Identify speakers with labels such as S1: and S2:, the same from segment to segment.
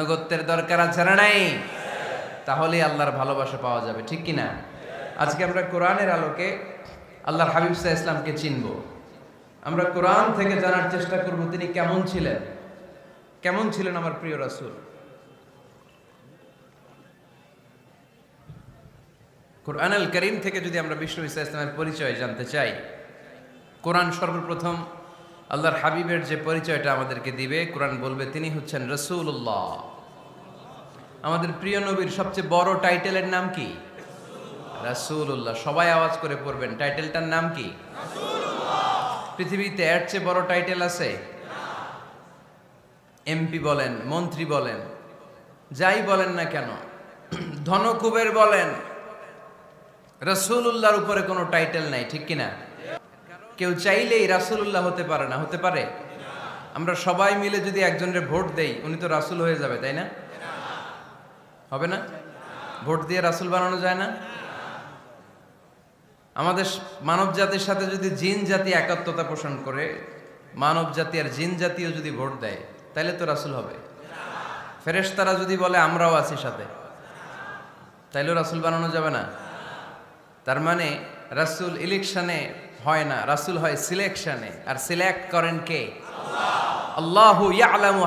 S1: আনুগত্যের দরকার আছে না নাই? তাহলে আল্লাহর ভালোবাসা পাওয়া যাবে, ঠিক কিনা? আজকে আমরা কোরআনের আলোকে আল্লাহর হাবিব সাল্লাল্লাহু আলাইহি ইসলামকে চিনব। আমরা কোরআন থেকে জানার চেষ্টা করব তিনি কেমন ছিলেন, কেমন ছিলেন আমার প্রিয় রাসূল। কোরআনুল কারীম থেকে যদি আমরা বিষ্ণু সাল্লাল্লাহু আলাইহি ইসলামের পরিচয় জানতে চাই, কোরআন সর্বপ্রথম আল্লাহর হাবিবের যে পরিচয়টা আমাদেরকে দিবে, কোরআন বলবে তিনি হচ্ছেন রাসূলুল্লাহ। আমাদের প্রিয় নবীর সবচেয়ে বড় টাইটেলের নাম কি? রাসূলুল্লাহ। সবাই আওয়াজ করে পড়বেন, টাইটেলটার নাম কি? রাসূলুল্লাহ। পৃথিবীতে এর চেয়ে বড় টাইটেল আছে? এমপি বলেন, মন্ত্রী বলেন, যাই বলেন না কেন, ধনকুবের বলেন, রাসূলুল্লাহর উপরে কোনো টাইটেল নাই, ঠিক কিনা? কেউ চাইলেই রাসূলুল্লাহ হতে পারে না, হতে পারে? আমরা সবাই মিলে যদি একজনের ভোট দেই, উনি তো রাসূল হয়ে যাবে, তাই না? হবে না? ভোট দিয়ে রাসূল বানানো যায় না? আমাদের মানব জাতির সাথে যদি জিন জাতি একাত্মতা পোষণ করে, মানব জাতি আর জিন জাতিও যদি ভোট দেয়, তাহলে তো রাসূল হবে। ফেরেশতারা যদি বলে আমরাও আছি সাথে, তাইলেও রাসূল বানানো যাবে না। তার মানে রাসূল ইলেকশনে হয় না, রাসূল হয় সিলেকশনে। আর সিলেক্ট করেন কে? আল্লাহ। আল্লাহু ইয়ালামু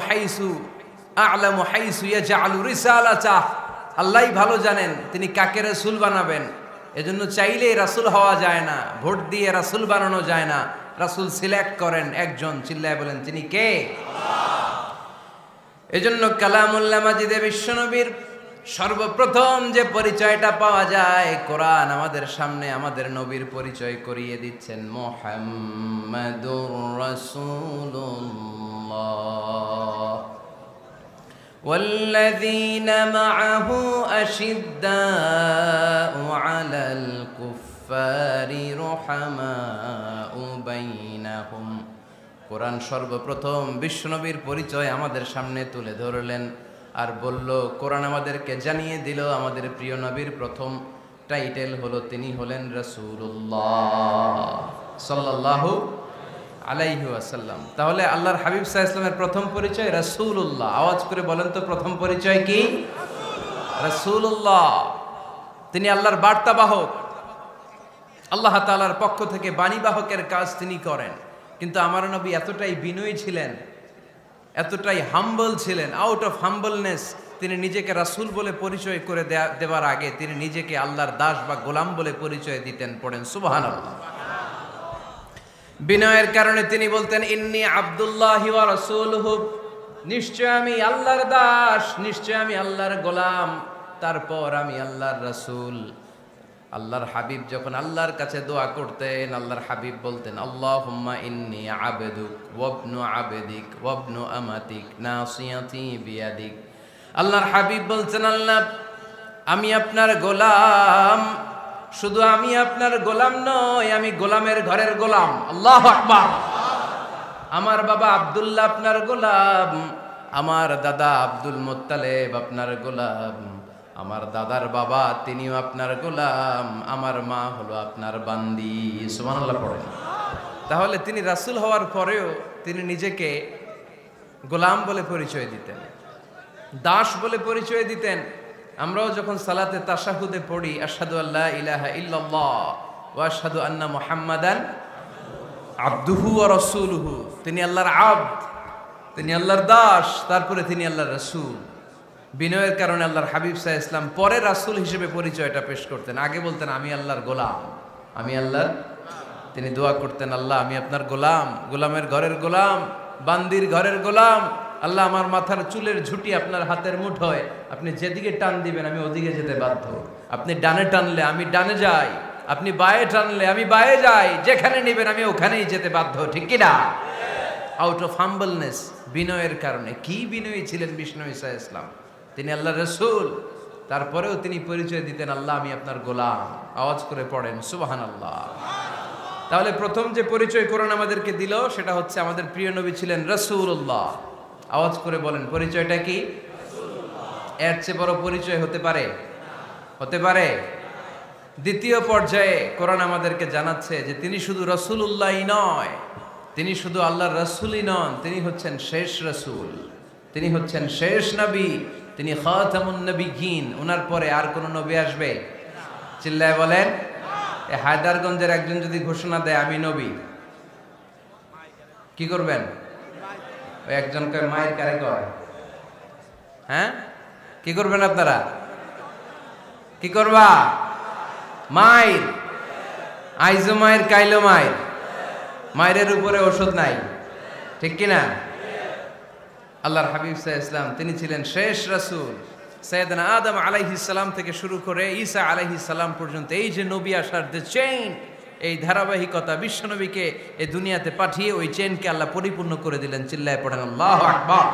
S1: হাইসু ইয়াজআলু রিসালাতাহ। আল্লাহই ভালো জানেন তিনি কাকে রাসূল বানাবেন। এজন্য চাইলেই রাসূল হওয়া যায় না, ভোট দিয়ে রাসূল বানানো যায় না। রাসূল সিলেক্ট করেন একজন, চিল্লায় বলেন তিনি কে? আল্লাহ। এজন্য কালামুল্লাহ মাজিদে বিশ্বনবীর সর্বপ্রথম যে পরিচয়টা পাওয়া যায়, কোরআন আমাদের সামনে আমাদের নবীর পরিচয় করিয়ে দিচ্ছেন, মুহাম্মাদুর রাসূলুল্লাহ ওয়াল্লাযীনা মাআহু আশিদ্দাউ আলাল কুফফারি রুহামাউ বাইনাহুম। কোরআন সর্বপ্রথম বিশ্বনবীর পরিচয় আমাদের সামনে তুলে ধরলেন আর বলল, কোরআন আমাদেরকে জানিয়ে দিল আমাদের প্রিয় নবীর প্রথম টাইটেল হলো তিনি হলেন রাসূলুল্লাহ সাল্লাল্লাহু আলাইহি ওয়াসাল্লাম। তাহলে আল্লাহর হাবিব সাল্লাল্লাহু আলাইহি ওয়াসাল্লামের প্রথম পরিচয় রাসূলুল্লাহ। আওয়াজ করে বলেন তো, প্রথম পরিচয় কি? রাসূলুল্লাহ। তিনি আল্লাহর বার্তাবাহক, আল্লাহ তাআলার পক্ষ থেকে বাণীবাহকের কাজ তিনি করেন। কিন্তু আমার নবী এতটাই বিনয়ী ছিলেন, এতটাই হাম্বল ছিলেন, আউট অফ হাম্বলনেস তিনি নিজেকে রাসূল বলে পরিচয় করে দেওয়ার আগে তিনি নিজেকে আল্লাহর দাস বা গোলাম বলে পরিচয় দিতেন। পড়েন সুবহানাল্লাহ। বিনয়ের কারণে তিনি বলতেন, ইন্নী আব্দুল্লাহি ওয়া রাসূলুহু, নিশ্চয় আমি আল্লাহর দাস, নিশ্চয় আমি আল্লাহর গোলাম, তারপর আমি আল্লাহর রাসূল। আল্লাহর হাবিব যখন আল্লাহর কাছে দোয়া করতেন, আল্লাহর হাবিব বলতেন, আল্লাহুম্মা ইন্নী আবদুক ওয়াবনু আবদিক ওয়াবনু আমাতিক নাসিয়াতি বিয়াদিক। আল্লাহর হাবিব বলছেন, আল্লাহ আমি আপনার গোলাম, শুধু আমি আপনার গোলাম নয়, আমি গোলামের ঘরের গোলাম। আল্লাহু আকবার। আমার বাবা আব্দুল্লাহ আপনার গোলাম, আমার দাদা আব্দুল মুত্তালিব আপনার গোলাম, আমার দাদার বাবা তিনিও আপনার গোলাম, আমার মা হলো আপনার বান্দি। সুবহানাল্লাহ পড়েন। তাহলে তিনি রাসূল হওয়ার পরেও তিনি নিজেকে গোলাম বলে পরিচয় দিতেন, দাস বলে পরিচয় দিতেন। আমরাও যখন সালাতে তাশাহুদে পড়ি, আশহাদু আল্লা ইলাহা ইল্লাল্লাহ ওয়া আশহাদু আন্না মুহাম্মাদান আবদুহু ওয়া রাসূলুহু, তিনি আল্লাহর আবদ, তিনি আল্লাহর দাস, তারপরে তিনি আল্লাহর রাসূল। বিনয়ের কারণে আল্লাহর হাবিব সাল্লাল্লাহু আলাইহি ওয়াসাল্লাম পরে রাসূল হিসেবে পরিচয়টা পেশ করতেন। আগে বলতেন আমি আল্লাহর গোলাম, আমি আল্লাহর। তিনি দোয়া করতেন, আল্লাহ আমি আপনার গোলাম, গোলামের ঘরের গোলাম, বান্দির ঘরের গোলাম। আল্লাহ আমার মাথার চুলের ঝুঁটি আপনার হাতের মুঠোয়, আপনি যেদিকে টান দিবেন আমি ওদিকে যেতে বাধ্য। আপনি ডানে টানলে আমি ডানে যাই, আপনি বায়ে টানলে আমি বায়ে যাই, যেখানে নেবেন আমি ওখানেই যেতে বাধ্য, ঠিক কি না? আউট অফ হাম্বলনেস, বিনয়ের কারণে। কি বিনয়ী ছিলেন বিষ্ণু সাল্লাল্লাহু আলাইহি ওয়াসাল্লাম। তিনি আল্লাহর রাসূল, তারপরেও তিনি পরিচয় দিতেন, আল্লাহ আমি আপনার গোলাম। আওয়াজ করে পড়েন সুবহানাল্লাহ। তাহলে প্রথম যে পরিচয় কোরআন আমাদেরকে দিল সেটা হচ্ছে আমাদের প্রিয় নবী ছিলেন রাসূলুল্লাহ। আওয়াজ করে বলেন পরিচয়টা কি? রাসূলুল্লাহ। এর চেয়ে বড় পরিচয় হতে পারে? হতে পারে? দ্বিতীয় পর্যায়ে কোরআন আমাদেরকে জানাচ্ছে যে তিনি শুধু রাসূলুল্লাহই নয়, তিনি শুধু আল্লাহর রাসূলই নন, তিনি হচ্ছেন শেষ রাসূল। তিনি হচ্ছেন শেষ নবী, তিনি খাতামুন নবিয়্যিন। ওনার পরে আর কোন নবী আসবে? চিল্লায় বলেন। এই হায়দারগঞ্জের একজন যদি ঘোষণা দেয় আমি নবী, কি করবেন? ওই একজনকে মায়ের কারে কয়, হ্যাঁ কি করবেন আপনারা? কি করবা? মায়ের আইজো মায়ের কাইলো মায়ের, মায়ের উপরে ওষুধ নাই, ঠিক কিনা? আল্লাহর হাবিব সাল্লাল্লাহু আলাইহি ওয়াসাল্লাম তিনি ছিলেন শেষ রাসূল। সাইয়েদনা আদম আলাইহিস সালাম থেকে শুরু করে ঈসা আলাইহিস সালাম পর্যন্ত এই যে নবী আসার যে চেইন, এই ধারাবাহিকতা, বিশ্বনবীকে এই দুনিয়াতে পাঠিয়ে ওই চেইনকে আল্লাহ পরিপূর্ণ করে দিলেন। চিল্লায় পড়েন আল্লাহু আকবার।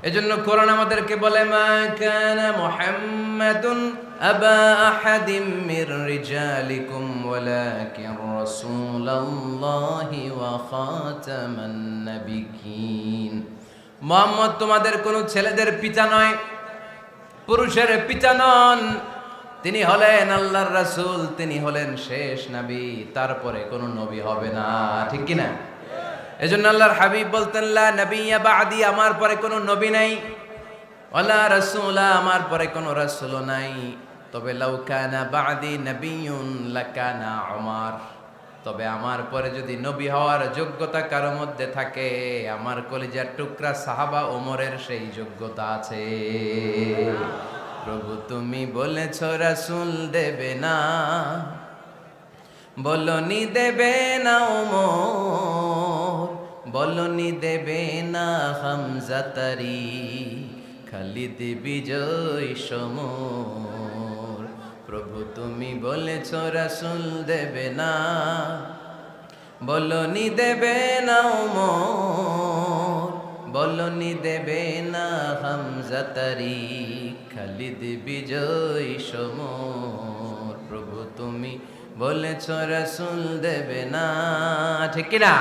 S1: এজন্য কোরআন আমাদেরকে বলে, মা কানা মুহাম্মাদুন আবা আহাদিম মির রিজালিকুম ওয়ালাকিন রাসূলুল্লাহি ওয়া খাতামান নাবিয়্যিন। মুহাম্মদ তোমাদের কোন ছেলেদের পিতা নয়, পুরুষের পিতা নন। তিনি হলেন আল্লাহর রাসূল, তিনি হলেন শেষ নবী, তারপরে কোন নবী হবে না, ঠিক কি না? এজন্য আল্লাহর হাবিব বলতেন, লা নবিয়্যা বা'দি, আমার পরে কোনো নবী নাই, ওয়ালা রাসূলা, আমার পরে কোনো রাসূলও নাই। তবে লাউ কানা বা'দি নবিয়্যুন লাকানা উমর, তবে আমার পরে যদি নবী হওয়ার যোগ্যতা কারো মধ্যে থাকে, আমার কলিজার টুকরা সাহাবা ওমরের সেই যোগ্যতা আছে। প্রভু তুমি বলেছ রাসূল দেবে না, বলনি দেবে না ওমর, বলনি দেবে না হামজা তারি, খালিদ বিজয় সমর। প্রভু তুমি বলেছ রাসূল দেবে না, বলনি দেবে না ওমর, বলনি দেবে না হামজা তারি, খালিদ বিজয় সমর। প্রভু তুমি বলেছ রাসূল দেবে না, ঠিক কি না?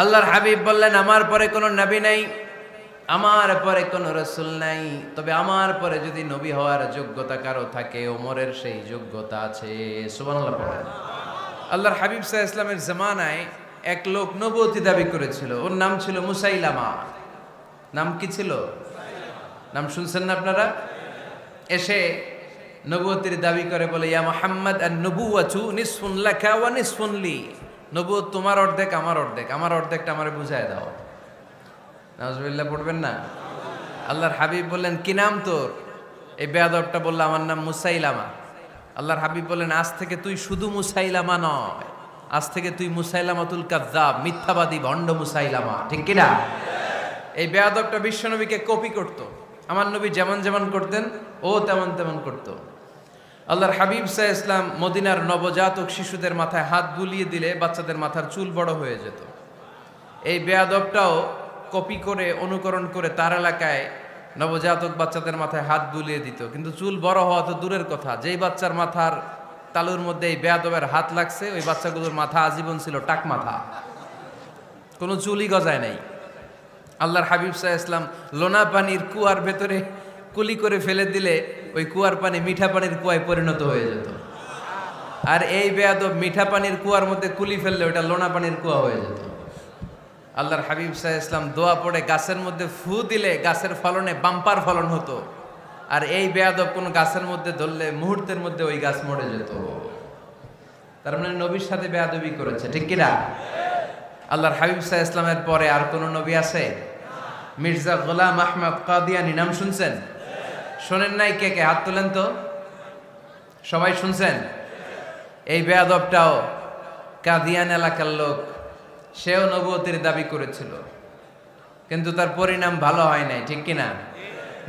S1: আল্লাহর হাবিব বললেন, আমার পরে কোনো নবী নাই, আমার পরে কোনো রাসূল নাই, তবে আমার পরে যদি নবী হওয়ার যোগ্যতা কারো থাকে, ওমরের সেই যোগ্যতা আছে। সুবহানাল্লাহ পড়েন। আল্লাহর হাবিব সাল্লাল্লাহু আলাইহি ওয়াসাল্লামের জামানায় এক লোক নবুয়তি দাবি করেছিল, ওর নাম ছিল মুসাইলামা। নাম কি ছিল? নাম শুনছেন না আপনারা? এসে নবুয়তির দাবি করে বলে, ইয়া মুহাম্মদ আন-নবুওয়াতু নিসফুন লাকা ওয়া নিসফুন লি, নবুয়ত তোমার অর্ধেক আমার অর্ধেক, আমার অর্ধেকটা আমারে বুঝায় দাও। নাউজুবিল্লাহ পড়বেন না? আল্লাহর হাবিব বললেন, কি নাম তোর? এই বেয়াদবটা বলল, আমার নাম মুসাইলামা। আল্লাহর হাবিব বললেন, আজ থেকে তুই শুধু মুসাইলামা নয়, আজ থেকে তুই মুসাইলামাতুল কাযযাব, মিথ্যাবাদী ভণ্ড মুসাইলামা, ঠিক কি না? এই বেয়াদবটা বিশ্বনবীকে কপি করত। আমার নবী যেমন যেমন করতেন ও তেমন তেমন করত। আল্লাহর হাবিব সাল্লাল্লাহু আলাইহি ওয়াসাল্লাম মদিনার নবজাতক শিশুদের মাথায় হাত বুলিয়ে দিলে বাচ্চাদের মাথার চুল বড় হয়ে যেত। এই বেয়াদবটাও কপি করে, অনুকরণ করে তার এলাকায় নবজাতক বাচ্চাদের মাথায় হাত বুলিয়ে দিত। কিন্তু চুল বড় হওয়া তো দূরের কথা, যেই বাচ্চার মাথার তালুর মধ্যে এই বেয়াদবের হাত লাগছে, ওই বাচ্চাগুলোর মাথা আজীবন ছিল টাক মাথা, কোনো চুলই গজায় নাই। আল্লাহর হাবিব সাল্লাল্লাহু আলাইহি ওয়াসাল্লাম লোনা পানির কুয়ার ভেতরে কুলি করে ফেলে দিলে ওই কুয়ার পানি মিঠা পানির কুয়ায় পরিণত হয়ে যেত। আর এই বেয়াদব মিঠা পানির কুয়ার মধ্যে কুলি ফেললে ওটা লোনা পানির কুয়া হয়ে যেত। আল্লাহর হাবিব সাল্লাল্লাহু আলাইহি ওয়াসাল্লাম দোয়া পড়ে গাছের মধ্যে ফু দিলে গাছের ফলনে বাম্পার ফলন হতো। আর এই বেয়াদব কোন গাছের মধ্যে ধরলে মুহূর্তের মধ্যে ওই গাছ মরে যেত। তার মানে নবীর সাথে বেয়াদবি করেছে, ঠিক কিনা? আল্লাহর হাবিব সাল্লাল্লাহু আলাইহি ওয়াসাল্লামের পরে আর কোন নবী আছে? মির্জা গোলাম আহমদ কাদিয়ানী নাম শুনছেন? শোনেন নাই? কে কে হাত তোলেন তো। সবাই শুনছেন? এই বেয়াদবটাও কাদিয়ান এলাকার লোক, সেও নবুয়তির দাবি করেছিল, কিন্তু তার পরিণাম ভালো হয় নাই, ঠিক কিনা?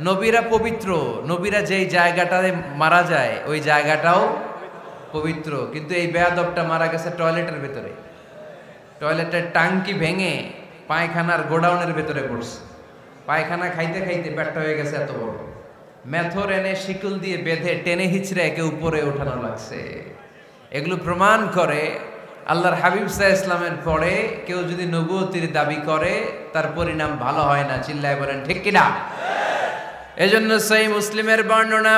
S1: নবীরা পবিত্র, নবীরা যেই জায়গাটায় মারা যায় ওই জায়গাটাও পবিত্র, কিন্তু এই বেয়াদবটা মারা গেছে টয়লেটের ভেতরে। টয়লেটের টাঙ্কি ভেঙে পায়খানার গোডাউনের ভেতরে পড়ছে। পায়খানা খাইতে খাইতে পেটটা হয়ে গেছে এত বড়, মেথর এনে শিকল দিয়ে বেঁধে টেনে হিচড়ে একে উপরে ওঠানো লাগছে। এগুলো প্রমাণ করে আল্লাহর হাবিব সাল্লাল্লাহু আলাইহি ওয়াসাল্লামের পরে কেউ যদি নবুয়তির দাবি করে তার পরিণাম ভালো হয় না। চিল্লায় বলেন ঠিক কিনা? এজন্য সহিহ মুসলিমের বর্ণনা,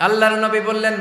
S1: আল্লাহর নবী বললেন,